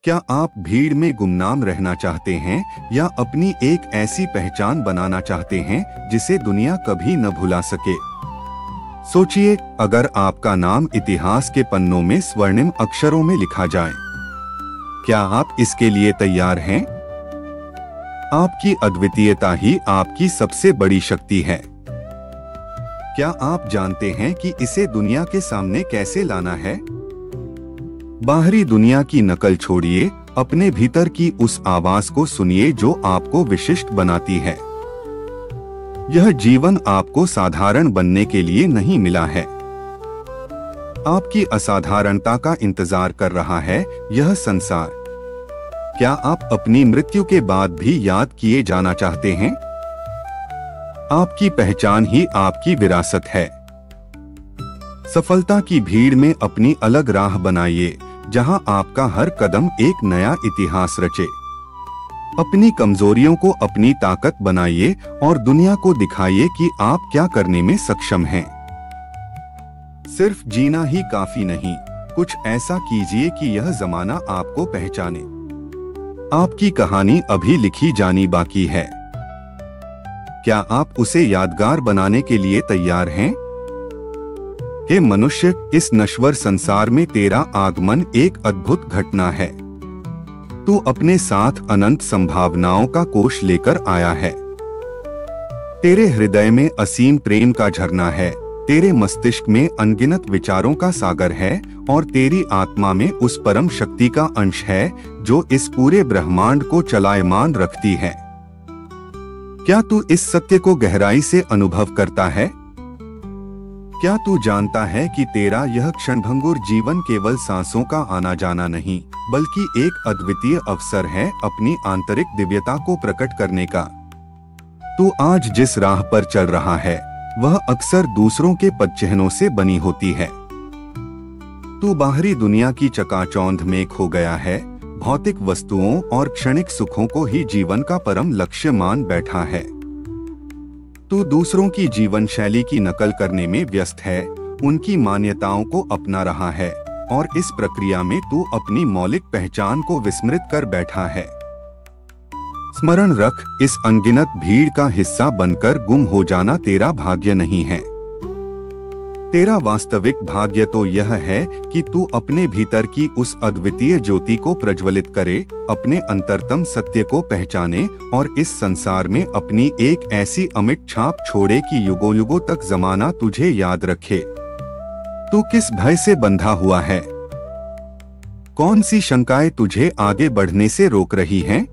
क्या आप भीड़ में गुमनाम रहना चाहते हैं या अपनी एक ऐसी पहचान बनाना चाहते हैं जिसे दुनिया कभी न भुला सके? सोचिए, अगर आपका नाम इतिहास के पन्नों में स्वर्णिम अक्षरों में लिखा जाए, क्या आप इसके लिए तैयार हैं? आपकी अद्वितीयता ही आपकी सबसे बड़ी शक्ति है। क्या आप जानते हैं कि इसे दुनिया के सामने कैसे लाना है? बाहरी दुनिया की नकल छोड़िए, अपने भीतर की उस आवाज को सुनिए जो आपको विशिष्ट बनाती है। यह जीवन आपको साधारण बनने के लिए नहीं मिला है। आपकी असाधारणता का इंतजार कर रहा है यह संसार। क्या आप अपनी मृत्यु के बाद भी याद किए जाना चाहते हैं? आपकी पहचान ही आपकी विरासत है। सफलता की भीड़ में अपनी अलग राह बनाइए, जहां आपका हर कदम एक नया इतिहास रचे। अपनी कमजोरियों को अपनी ताकत बनाइए और दुनिया को दिखाइए कि आप क्या करने में सक्षम हैं। सिर्फ जीना ही काफी नहीं, कुछ ऐसा कीजिए कि यह जमाना आपको पहचाने। आपकी कहानी अभी लिखी जानी बाकी है। क्या आप उसे यादगार बनाने के लिए तैयार हैं? हे मनुष्य, इस नश्वर संसार में तेरा आगमन एक अद्भुत घटना है। तू अपने साथ अनंत संभावनाओं का कोश लेकर आया है। तेरे हृदय में असीम प्रेम का झरना है, तेरे मस्तिष्क में अनगिनत विचारों का सागर है और तेरी आत्मा में उस परम शक्ति का अंश है जो इस पूरे ब्रह्मांड को चलायमान रखती है। क्या तू इस सत्य को गहराई से अनुभव करता है? क्या तू जानता है कि तेरा यह क्षणभंगुर जीवन केवल सांसों का आना जाना नहीं, बल्कि एक अद्वितीय अवसर है अपनी आंतरिक दिव्यता को प्रकट करने का? तू आज जिस राह पर चल रहा है, वह अक्सर दूसरों के पदचिह्नों से बनी होती है। तू बाहरी दुनिया की चकाचौंध में खो गया है, भौतिक वस्तुओं और क्षणिक सुखों को ही जीवन का परम लक्ष्य मान बैठा है। तू दूसरों की जीवन शैली की नकल करने में व्यस्त है, उनकी मान्यताओं को अपना रहा है और इस प्रक्रिया में तू अपनी मौलिक पहचान को विस्मृत कर बैठा है। स्मरण रख, इस अनगिनत भीड़ का हिस्सा बनकर गुम हो जाना तेरा भाग्य नहीं है। तेरा वास्तविक भाग्य तो यह है कि तू अपने भीतर की उस अद्वितीय ज्योति को प्रज्वलित करे, अपने अंतरतम सत्य को पहचाने और इस संसार में अपनी एक ऐसी अमिट छाप छोड़े कि युगों युगों तक जमाना तुझे याद रखे। तू किस भय से बंधा हुआ है? कौन सी शंकाएं तुझे आगे बढ़ने से रोक रही हैं?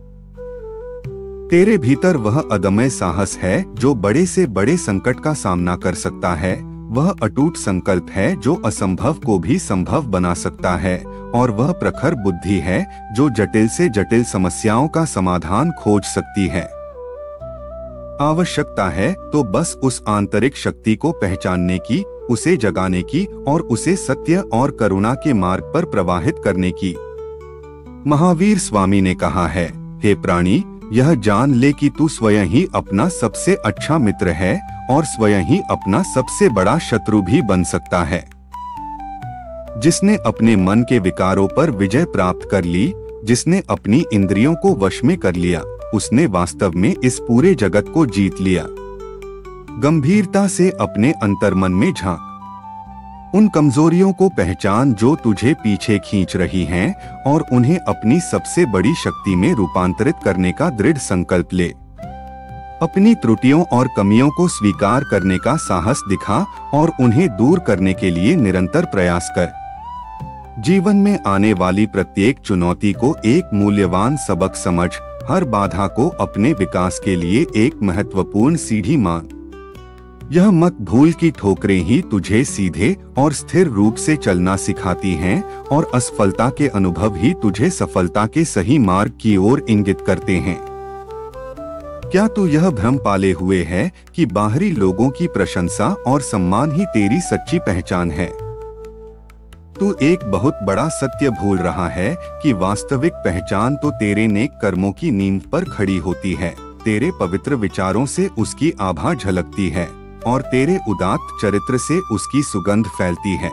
तेरे भीतर वह अदम्य साहस है जो बड़े से बड़े संकट का सामना कर सकता है। वह अटूट संकल्प है जो असंभव को भी संभव बना सकता है और वह प्रखर बुद्धि है जो जटिल से जटिल समस्याओं का समाधान खोज सकती है। आवश्यकता है तो बस उस आंतरिक शक्ति को पहचानने की, उसे जगाने की और उसे सत्य और करुणा के मार्ग पर प्रवाहित करने की। महावीर स्वामी ने कहा है, हे प्राणी, यह जान ले कि तू स्वयं ही अपना सबसे अच्छा मित्र है और स्वयं ही अपना सबसे बड़ा शत्रु भी बन सकता है। जिसने अपने मन के विकारों पर विजय प्राप्त कर ली, जिसने अपनी इंद्रियों को वश में कर लिया, उसने वास्तव में इस पूरे जगत को जीत लिया। गंभीरता से अपने अंतर्मन में झांक, उन कमजोरियों को पहचान जो तुझे पीछे खींच रही हैं और उन्हें अपनी सबसे बड़ी शक्ति में रूपांतरित करने का दृढ़ संकल्प ले। अपनी त्रुटियों और कमियों को स्वीकार करने का साहस दिखा और उन्हें दूर करने के लिए निरंतर प्रयास कर। जीवन में आने वाली प्रत्येक चुनौती को एक मूल्यवान सबक समझ, हर बाधा को अपने विकास के लिए एक महत्वपूर्ण सीढ़ी मान। यह मत भूल कि ठोकरें ही तुझे सीधे और स्थिर रूप से चलना सिखाती हैं और असफलता के अनुभव ही तुझे सफलता के सही मार्ग की ओर इंगित करते हैं। क्या तू यह भ्रम पाले हुए है कि बाहरी लोगों की प्रशंसा और सम्मान ही तेरी सच्ची पहचान है? तू एक बहुत बड़ा सत्य भूल रहा है कि वास्तविक पहचान तो तेरे नेक कर्मों की नींव पर खड़ी होती है। तेरे पवित्र विचारों से उसकी आभा झलकती है और तेरे उदात्त चरित्र से उसकी सुगंध फैलती है।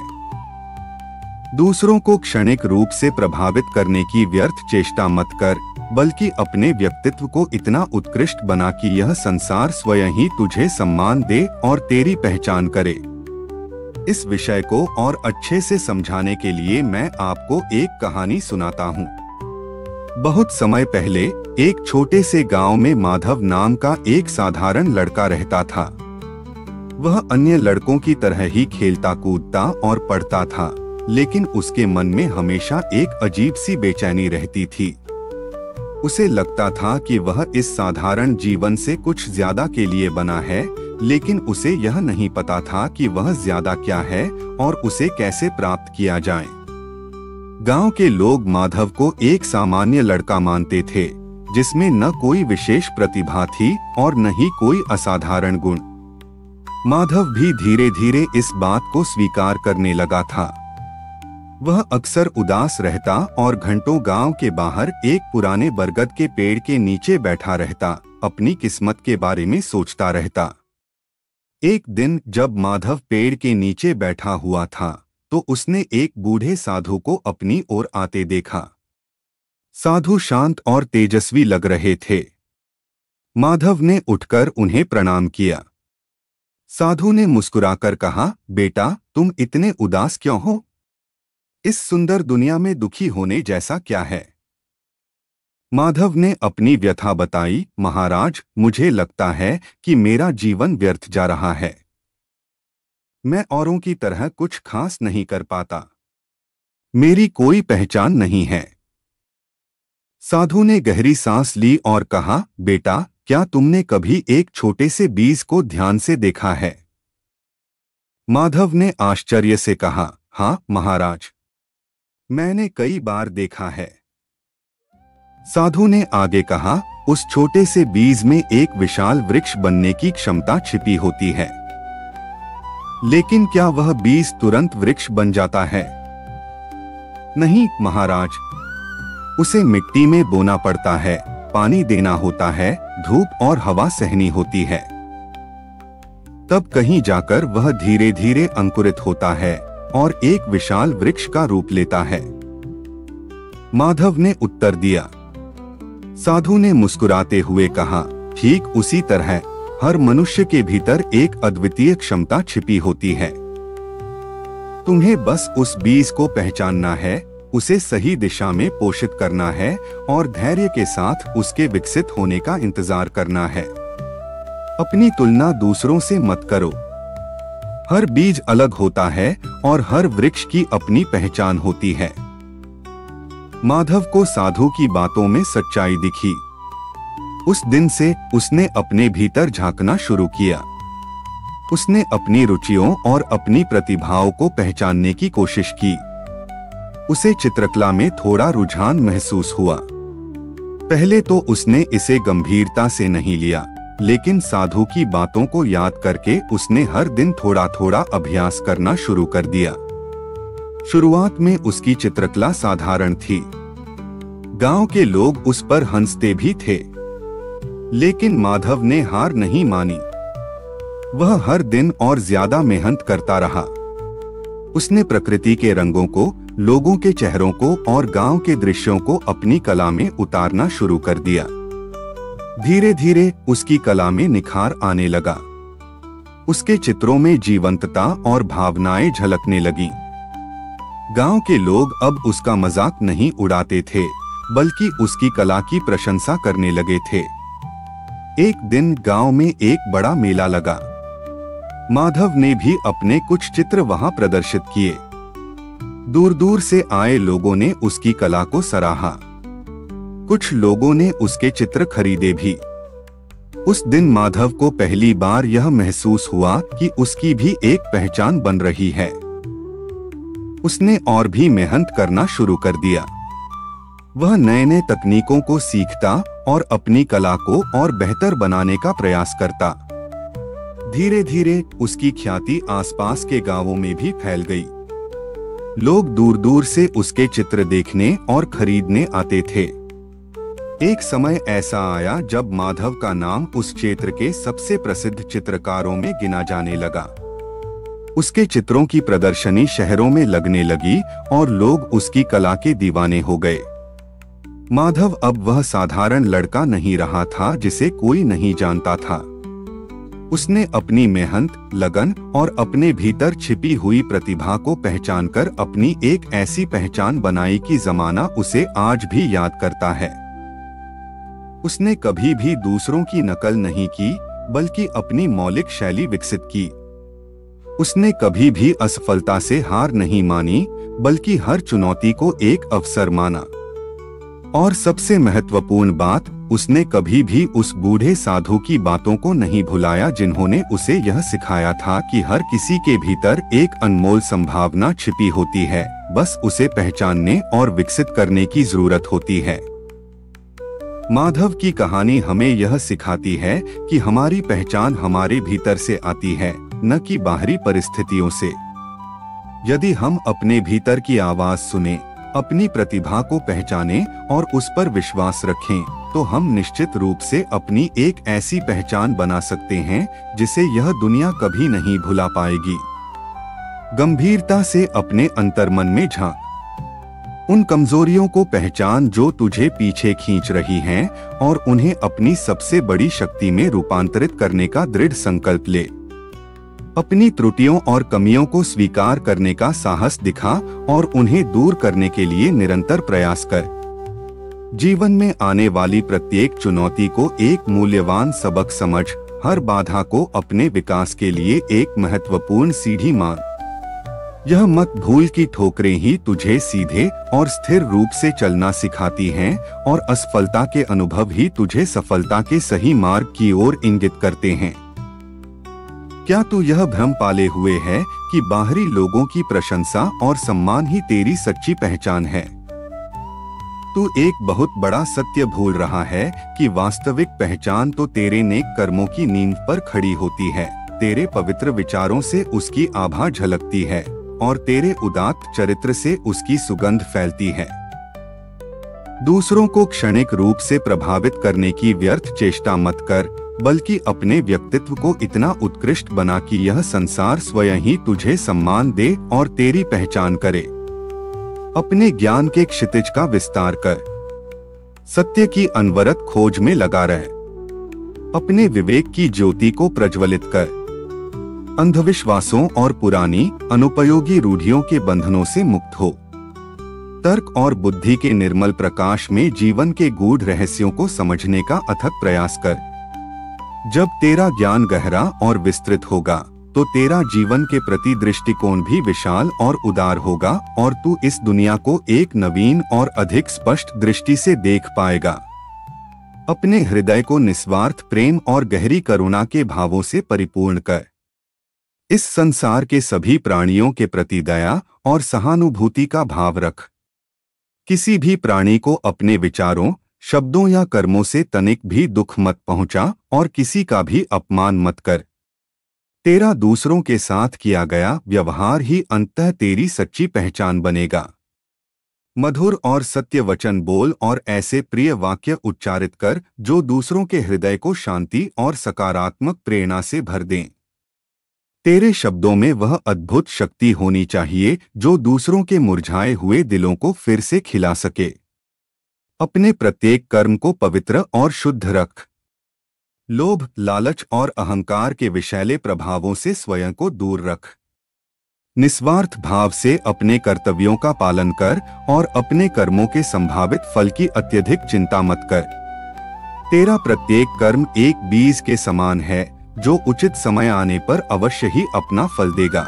दूसरों को क्षणिक रूप से प्रभावित करने की व्यर्थ चेष्टा मत कर, बल्कि अपने व्यक्तित्व को इतना उत्कृष्ट बना कि यह संसार स्वयं ही तुझे सम्मान दे और तेरी पहचान करे। इस विषय को और अच्छे से समझाने के लिए मैं आपको एक कहानी सुनाता हूँ। बहुत समय पहले एक छोटे से गांव में माधव नाम का एक साधारण लड़का रहता था। वह अन्य लड़कों की तरह ही खेलता कूदता और पढ़ता था, लेकिन उसके मन में हमेशा एक अजीब सी बेचैनी रहती थी। उसे लगता था कि वह इस साधारण जीवन से कुछ ज्यादा के लिए बना है, लेकिन उसे यह नहीं पता था कि वह ज्यादा क्या है और उसे कैसे प्राप्त किया जाए। गांव के लोग माधव को एक सामान्य लड़का मानते थे, जिसमें न कोई विशेष प्रतिभा थी और न ही कोई असाधारण गुण। माधव भी धीरे धीरे इस बात को स्वीकार करने लगा था। वह अक्सर उदास रहता और घंटों गांव के बाहर एक पुराने बरगद के पेड़ के नीचे बैठा रहता, अपनी किस्मत के बारे में सोचता रहता। एक दिन जब माधव पेड़ के नीचे बैठा हुआ था, तो उसने एक बूढ़े साधु को अपनी ओर आते देखा। साधु शांत और तेजस्वी लग रहे थे। माधव ने उठकर उन्हें प्रणाम किया। साधु ने मुस्कुराकर कहा, बेटा, तुम इतने उदास क्यों हो? इस सुंदर दुनिया में दुखी होने जैसा क्या है? माधव ने अपनी व्यथा बताई। महाराज, मुझे लगता है कि मेरा जीवन व्यर्थ जा रहा है। मैं औरों की तरह कुछ खास नहीं कर पाता। मेरी कोई पहचान नहीं है। साधु ने गहरी सांस ली और कहा, बेटा, क्या तुमने कभी एक छोटे से बीज को ध्यान से देखा है? माधव ने आश्चर्य से कहा, हाँ महाराज, मैंने कई बार देखा है। साधु ने आगे कहा, उस छोटे से बीज में एक विशाल वृक्ष बनने की क्षमता छिपी होती है। लेकिन क्या वह बीज तुरंत वृक्ष बन जाता है? नहीं महाराज, उसे मिट्टी में बोना पड़ता है, पानी देना होता है, धूप और हवा सहनी होती है। तब कहीं जाकर वह धीरे धीरे अंकुरित होता है और एक विशाल वृक्ष का रूप लेता है। माधव ने उत्तर दिया। साधु ने मुस्कुराते हुए कहा, ठीक उसी तरह हर मनुष्य के भीतर एक अद्वितीय क्षमता छिपी होती है। तुम्हें बस उस बीज को पहचानना है, उसे सही दिशा में पोषित करना है और धैर्य के साथ उसके विकसित होने का इंतजार करना है। अपनी तुलना दूसरों से मत करो। हर बीज अलग होता है और हर वृक्ष की अपनी पहचान होती है। माधव को साधु की बातों में सच्चाई दिखी। उस दिन से उसने अपने भीतर झांकना शुरू किया। उसने अपनी रुचियों और अपनी प्रतिभाओं को पहचानने की कोशिश की। उसे चित्रकला में थोड़ा रुझान महसूस हुआ। पहले तो उसने इसे गंभीरता से नहीं लिया, लेकिन साधु की बातों को याद करके उसने हर दिन थोड़ा थोड़ा अभ्यास करना शुरू कर दिया। शुरुआत में उसकी चित्रकला साधारण थी। गांव के लोग उस पर हंसते भी थे, लेकिन माधव ने हार नहीं मानी। वह हर दिन और ज्यादा मेहनत करता रहा। उसने प्रकृति के रंगों को, लोगों के चेहरों को और गांव के दृश्यों को अपनी कला में उतारना शुरू कर दिया। धीरे धीरे उसकी कला में निखार आने लगा। उसके चित्रों में जीवंतता और भावनाएं झलकने लगीं। गांव के लोग अब उसका मजाक नहीं उड़ाते थे, बल्कि उसकी कला की प्रशंसा करने लगे थे। एक दिन गांव में एक बड़ा मेला लगा। माधव ने भी अपने कुछ चित्र वहां प्रदर्शित किए। दूर दूर से आए लोगों ने उसकी कला को सराहा। कुछ लोगों ने उसके चित्र खरीदे भी। उस दिन माधव को पहली बार यह महसूस हुआ कि उसकी भी एक पहचान बन रही है। उसने और भी मेहनत करना शुरू कर दिया। वह नए नए तकनीकों को सीखता और अपनी कला को और बेहतर बनाने का प्रयास करता। धीरे धीरे उसकी ख्याति आसपास के गांवों में भी फैल गई। लोग दूर दूर से उसके चित्र देखने और खरीदने आते थे। एक समय ऐसा आया जब माधव का नाम उस क्षेत्र के सबसे प्रसिद्ध चित्रकारों में गिना जाने लगा। उसके चित्रों की प्रदर्शनी शहरों में लगने लगी और लोग उसकी कला के दीवाने हो गए। माधव अब वह साधारण लड़का नहीं रहा था जिसे कोई नहीं जानता था। उसने अपनी मेहनत, लगन और अपने भीतर छिपी हुई प्रतिभा को पहचानकर अपनी एक ऐसी पहचान बनाई कि जमाना उसे आज भी याद करता है। उसने कभी भी दूसरों की नकल नहीं की, बल्कि अपनी मौलिक शैली विकसित की। उसने कभी भी असफलता से हार नहीं मानी, बल्कि हर चुनौती को एक अवसर माना। और सबसे महत्वपूर्ण बात, उसने कभी भी उस बूढ़े साधु की बातों को नहीं भुलाया जिन्होंने उसे यह सिखाया था कि हर किसी के भीतर एक अनमोल संभावना छिपी होती है, बस उसे पहचानने और विकसित करने की जरूरत होती है। माधव की कहानी हमें यह सिखाती है कि हमारी पहचान हमारे भीतर से आती है, न कि बाहरी परिस्थितियों से। यदि हम अपने भीतर की आवाज सुने, अपनी प्रतिभा को पहचाने और उस पर विश्वास रखें, तो हम निश्चित रूप से अपनी एक ऐसी पहचान बना सकते हैं जिसे यह दुनिया कभी नहीं भुला पाएगी। गंभीरता से अपने अंतर्मन में झांक। उन कमजोरियों को पहचान जो तुझे पीछे खींच रही हैं, और उन्हें अपनी सबसे बड़ी शक्ति में रूपांतरित करने का दृढ़ संकल्प ले। अपनी त्रुटियों और कमियों को स्वीकार करने का साहस दिखा और उन्हें दूर करने के लिए निरंतर प्रयास कर। जीवन में आने वाली प्रत्येक चुनौती को एक मूल्यवान सबक समझ, हर बाधा को अपने विकास के लिए एक महत्वपूर्ण सीढ़ी मान। यह मत भूल कि ठोकरें ही तुझे सीधे और स्थिर रूप से चलना सिखाती हैं, और असफलता के अनुभव ही तुझे सफलता के सही मार्ग की ओर इंगित करते हैं। क्या तू यह भ्रम पाले हुए है कि बाहरी लोगों की प्रशंसा और सम्मान ही तेरी सच्ची पहचान है? तू एक बहुत बड़ा सत्य भूल रहा है कि वास्तविक पहचान तो तेरे नेक कर्मों की नींव पर खड़ी होती है। तेरे पवित्र विचारों से उसकी आभा झलकती है और तेरे उदात्त चरित्र से उसकी सुगंध फैलती है। दूसरों को क्षणिक रूप से प्रभावित करने की व्यर्थ चेष्टा मत कर, बल्कि अपने व्यक्तित्व को इतना उत्कृष्ट बना कि यह संसार स्वयं ही तुझे सम्मान दे और तेरी पहचान करे। अपने ज्ञान के क्षितिज का विस्तार कर, सत्य की अनवरत खोज में लगा रह। अपने विवेक की ज्योति को प्रज्वलित कर। अंधविश्वासों और पुरानी अनुपयोगी रूढ़ियों के बंधनों से मुक्त हो। तर्क और बुद्धि के निर्मल प्रकाश में जीवन के गूढ़ रहस्यों को समझने का अथक प्रयास कर। जब तेरा ज्ञान गहरा और विस्तृत होगा, तो तेरा जीवन के प्रति दृष्टिकोण भी विशाल और उदार होगा और तू इस दुनिया को एक नवीन और अधिक स्पष्ट दृष्टि से देख पाएगा। अपने हृदय को निस्वार्थ प्रेम और गहरी करुणा के भावों से परिपूर्ण कर। इस संसार के सभी प्राणियों के प्रति दया और सहानुभूति का भाव रख। किसी भी प्राणी को अपने विचारों, शब्दों या कर्मों से तनिक भी दुख मत पहुंचा और किसी का भी अपमान मत कर। तेरा दूसरों के साथ किया गया व्यवहार ही अंततः तेरी सच्ची पहचान बनेगा। मधुर और सत्य वचन बोल और ऐसे प्रिय वाक्य उच्चारित कर जो दूसरों के हृदय को शांति और सकारात्मक प्रेरणा से भर दें। तेरे शब्दों में वह अद्भुत शक्ति होनी चाहिए जो दूसरों के मुरझाए हुए दिलों को फिर से खिला सके। अपने प्रत्येक कर्म को पवित्र और शुद्ध रख। लोभ, लालच और अहंकार के विषैले प्रभावों से स्वयं को दूर रख। निस्वार्थ भाव से अपने कर्तव्यों का पालन कर और अपने कर्मों के संभावित फल की अत्यधिक चिंता मत कर। तेरा प्रत्येक कर्म एक बीज के समान है जो उचित समय आने पर अवश्य ही अपना फल देगा।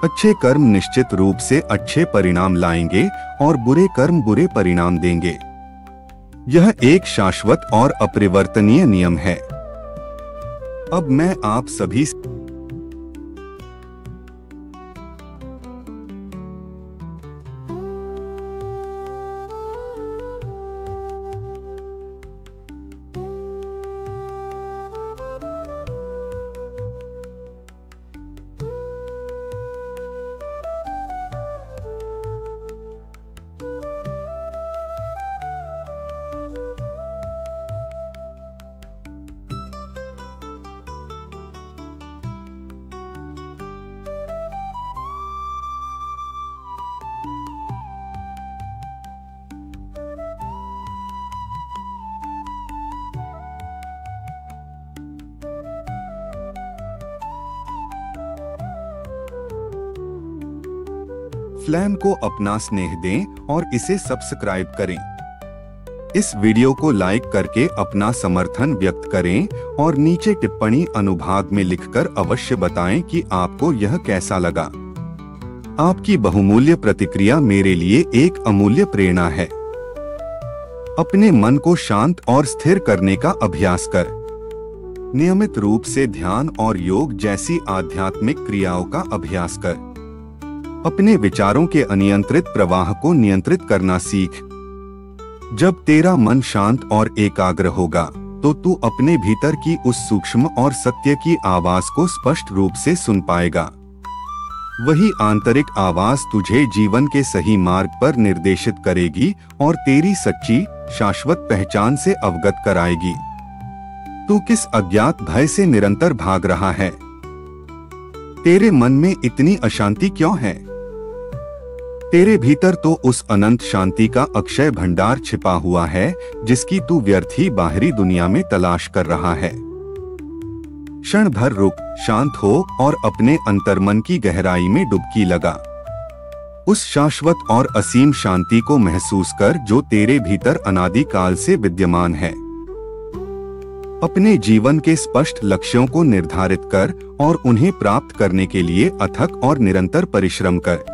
अच्छे कर्म निश्चित रूप से अच्छे परिणाम लाएंगे और बुरे कर्म बुरे परिणाम देंगे। यह एक शाश्वत और अपरिवर्तनीय नियम है। अब मैं आप सभी फ्लैम को अपना स्नेह दें और इसे सब्सक्राइब करें। इस वीडियो को लाइक करके अपना समर्थन व्यक्त करें और नीचे टिप्पणी अनुभाग में लिखकर अवश्य बताएं कि आपको यह कैसा लगा। आपकी बहुमूल्य प्रतिक्रिया मेरे लिए एक अमूल्य प्रेरणा है। अपने मन को शांत और स्थिर करने का अभ्यास कर। नियमित रूप से ध्यान और योग जैसी आध्यात्मिक क्रियाओं का अभ्यास कर। अपने विचारों के अनियंत्रित प्रवाह को नियंत्रित करना सीख। जब तेरा मन शांत और एकाग्र होगा तो तू अपने भीतर की उस सूक्ष्म और सत्य की आवाज को स्पष्ट रूप से सुन पाएगा। वही आंतरिक आवाज तुझे जीवन के सही मार्ग पर निर्देशित करेगी और तेरी सच्ची शाश्वत पहचान से अवगत कराएगी। तू किस अज्ञात भय से निरंतर भाग रहा है? तेरे मन में इतनी अशांति क्यों है? तेरे भीतर तो उस अनंत शांति का अक्षय भंडार छिपा हुआ है जिसकी तू व्यर्थ ही बाहरी दुनिया में तलाश कर रहा है। क्षण भर रुक, शांत हो और अपने अंतर्मन की गहराई में डुबकी लगा। उस शाश्वत और असीम शांति को महसूस कर जो तेरे भीतर अनादिकाल से विद्यमान है। अपने जीवन के स्पष्ट लक्ष्यों को निर्धारित कर और उन्हें प्राप्त करने के लिए अथक और निरंतर परिश्रम कर।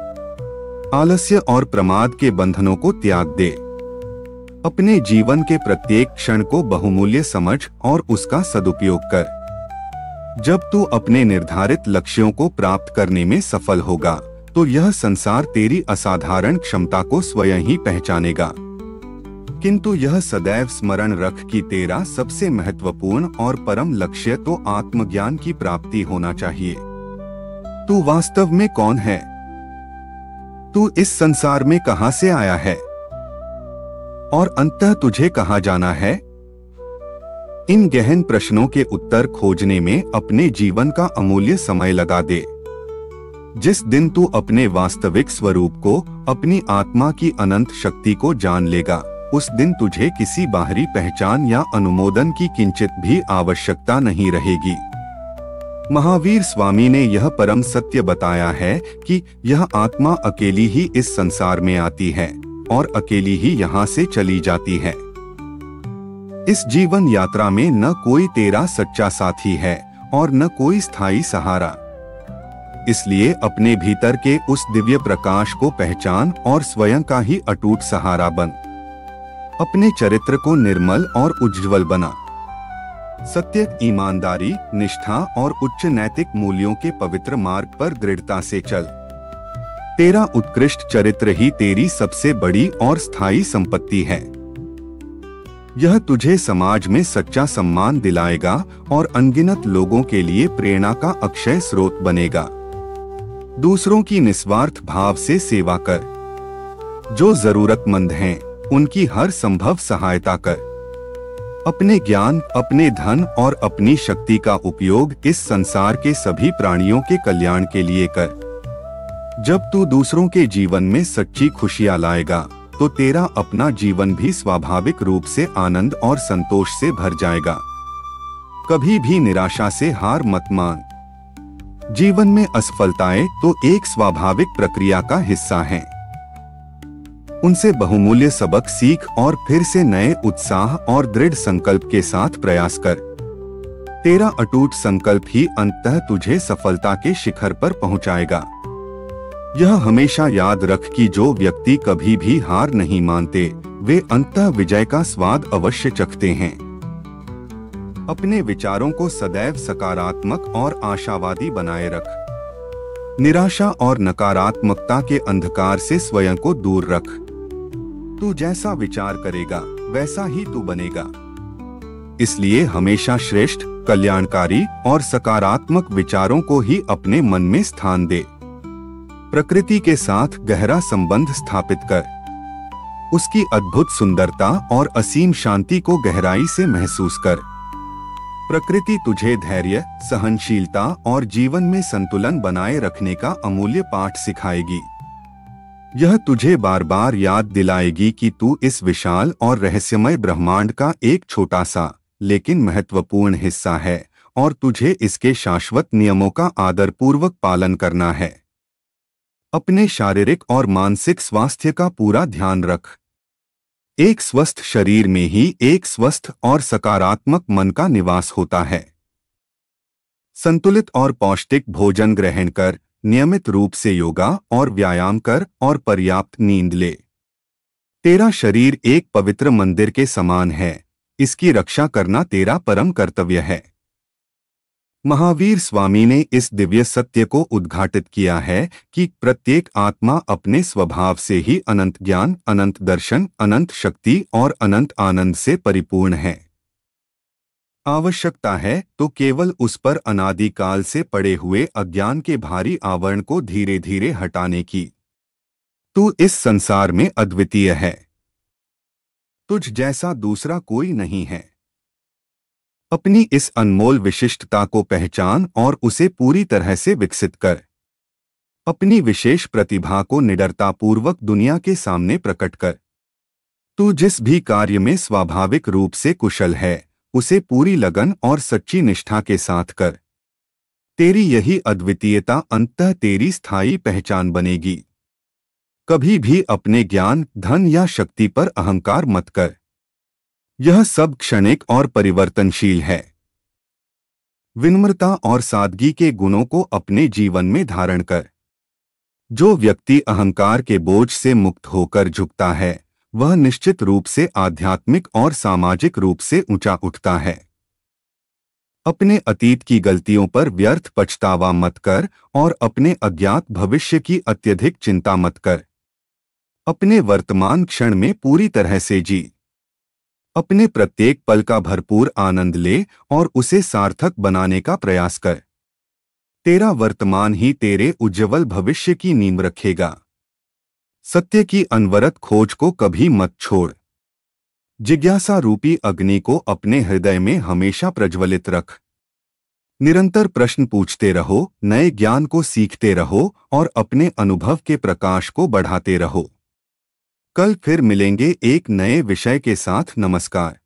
आलस्य और प्रमाद के बंधनों को त्याग दे। अपने जीवन के प्रत्येक क्षण को बहुमूल्य समझ और उसका सदुपयोग कर। जब तू अपने निर्धारित लक्ष्यों को प्राप्त करने में सफल होगा तो यह संसार तेरी असाधारण क्षमता को स्वयं ही पहचानेगा। किंतु यह सदैव स्मरण रख कि तेरा सबसे महत्वपूर्ण और परम लक्ष्य तो आत्मज्ञान की प्राप्ति होना चाहिए। तू वास्तव में कौन है? तू इस संसार में कहां से आया है और अंततः तुझे कहां जाना है? इन गहन प्रश्नों के उत्तर खोजने में अपने जीवन का अमूल्य समय लगा दे। जिस दिन तू अपने वास्तविक स्वरूप को, अपनी आत्मा की अनंत शक्ति को जान लेगा, उस दिन तुझे किसी बाहरी पहचान या अनुमोदन की किंचित भी आवश्यकता नहीं रहेगी। महावीर स्वामी ने यह परम सत्य बताया है कि यह आत्मा अकेली ही इस संसार में आती है और अकेली ही यहाँ से चली जाती है। इस जीवन यात्रा में न कोई तेरा सच्चा साथी है और न कोई स्थायी सहारा। इसलिए अपने भीतर के उस दिव्य प्रकाश को पहचान और स्वयं का ही अटूट सहारा बन। अपने चरित्र को निर्मल और उज्ज्वल बना। सत्य, ईमानदारी, निष्ठा और उच्च नैतिक मूल्यों के पवित्र मार्ग पर दृढ़ता से चल। तेरा उत्कृष्ट चरित्र ही तेरी सबसे बड़ी और स्थायी संपत्ति है। यह तुझे समाज में सच्चा सम्मान दिलाएगा और अनगिनत लोगों के लिए प्रेरणा का अक्षय स्रोत बनेगा। दूसरों की निस्वार्थ भाव से सेवा कर। जो जरूरतमंद हैं, उनकी हर संभव सहायता कर। अपने ज्ञान, अपने धन और अपनी शक्ति का उपयोग इस संसार के सभी प्राणियों के कल्याण के लिए कर। जब तू दूसरों के जीवन में सच्ची खुशियां लाएगा तो तेरा अपना जीवन भी स्वाभाविक रूप से आनंद और संतोष से भर जाएगा। कभी भी निराशा से हार मत मान। जीवन में असफलताएं तो एक स्वाभाविक प्रक्रिया का हिस्सा हैं। उनसे बहुमूल्य सबक सीख और फिर से नए उत्साह और दृढ़ संकल्प के साथ प्रयास कर। तेरा अटूट संकल्प ही अंततः तुझे सफलता के शिखर पर पहुंचाएगा। यह हमेशा याद रख कि जो व्यक्ति कभी भी हार नहीं मानते, वे अंततः विजय का स्वाद अवश्य चखते हैं। अपने विचारों को सदैव सकारात्मक और आशावादी बनाए रख। निराशा और नकारात्मकता के अंधकार से स्वयं को दूर रख। तू जैसा विचार करेगा वैसा ही तू बनेगा। इसलिए हमेशा श्रेष्ठ, कल्याणकारी और सकारात्मक विचारों को ही अपने मन में स्थान दे। प्रकृति के साथ गहरा संबंध स्थापित कर। उसकी अद्भुत सुंदरता और असीम शांति को गहराई से महसूस कर। प्रकृति तुझे धैर्य, सहनशीलता और जीवन में संतुलन बनाए रखने का अमूल्य पाठ सिखाएगी। यह तुझे बार बार याद दिलाएगी कि तू इस विशाल और रहस्यमय ब्रह्मांड का एक छोटा सा लेकिन महत्वपूर्ण हिस्सा है और तुझे इसके शाश्वत नियमों का आदरपूर्वक पालन करना है। अपने शारीरिक और मानसिक स्वास्थ्य का पूरा ध्यान रख। एक स्वस्थ शरीर में ही एक स्वस्थ और सकारात्मक मन का निवास होता है। संतुलित और पौष्टिक भोजन ग्रहण कर, नियमित रूप से योगा और व्यायाम कर और पर्याप्त नींद ले। तेरा शरीर एक पवित्र मंदिर के समान है, इसकी रक्षा करना तेरा परम कर्तव्य है। महावीर स्वामी ने इस दिव्य सत्य को उद्घाटित किया है कि प्रत्येक आत्मा अपने स्वभाव से ही अनंत ज्ञान, अनंत दर्शन, अनंत शक्ति और अनंत आनंद से परिपूर्ण है। आवश्यकता है तो केवल उस पर अनादिकाल से पड़े हुए अज्ञान के भारी आवरण को धीरे धीरे हटाने की। तू इस संसार में अद्वितीय है, तुझ जैसा दूसरा कोई नहीं है। अपनी इस अनमोल विशिष्टता को पहचान और उसे पूरी तरह से विकसित कर। अपनी विशेष प्रतिभा को निडरतापूर्वक दुनिया के सामने प्रकट कर। तू जिस भी कार्य में स्वाभाविक रूप से कुशल है, उसे पूरी लगन और सच्ची निष्ठा के साथ कर। तेरी यही अद्वितीयता अंततः तेरी स्थायी पहचान बनेगी। कभी भी अपने ज्ञान, धन या शक्ति पर अहंकार मत कर। यह सब क्षणिक और परिवर्तनशील है। विनम्रता और सादगी के गुणों को अपने जीवन में धारण कर। जो व्यक्ति अहंकार के बोझ से मुक्त होकर झुकता है, वह निश्चित रूप से आध्यात्मिक और सामाजिक रूप से ऊंचा उठता है। अपने अतीत की गलतियों पर व्यर्थ पछतावा मत कर और अपने अज्ञात भविष्य की अत्यधिक चिंता मत कर। अपने वर्तमान क्षण में पूरी तरह से जी। अपने प्रत्येक पल का भरपूर आनंद ले और उसे सार्थक बनाने का प्रयास कर। तेरा वर्तमान ही तेरे उज्ज्वल भविष्य की नींव रखेगा। सत्य की अनवरत खोज को कभी मत छोड़। जिज्ञासा रूपी अग्नि को अपने हृदय में हमेशा प्रज्वलित रख। निरंतर प्रश्न पूछते रहो, नए ज्ञान को सीखते रहो और अपने अनुभव के प्रकाश को बढ़ाते रहो। कल फिर मिलेंगे एक नए विषय के साथ। नमस्कार।